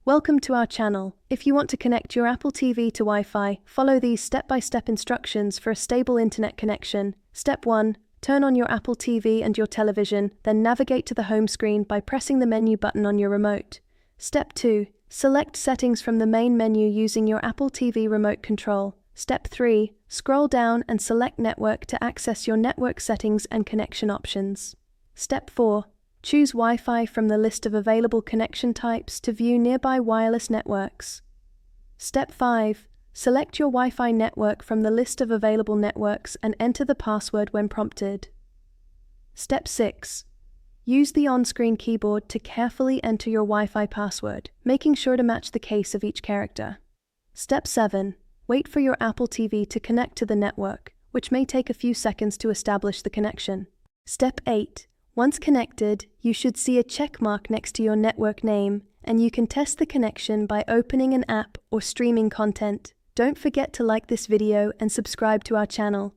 Welcome to our channel. If you want to connect your Apple TV to Wi-Fi, follow these step-by-step instructions for a stable internet connection. Step 1. Turn on your Apple TV and your television, then navigate to the home screen by pressing the menu button on your remote. Step 2. Select Settings from the main menu using your Apple TV remote control. Step 3. Scroll down and select Network to access your network settings and connection options. Step 4. Choose Wi-Fi from the list of available connection types to view nearby wireless networks. Step 5. Select your Wi-Fi network from the list of available networks and enter the password when prompted. Step 6. Use the on-screen keyboard to carefully enter your Wi-Fi password, making sure to match the case of each character. Step 7. Wait for your Apple TV to connect to the network, which may take a few seconds to establish the connection. Step 8. Once connected, you should see a check mark next to your network name, and you can test the connection by opening an app or streaming content. Don't forget to like this video and subscribe to our channel.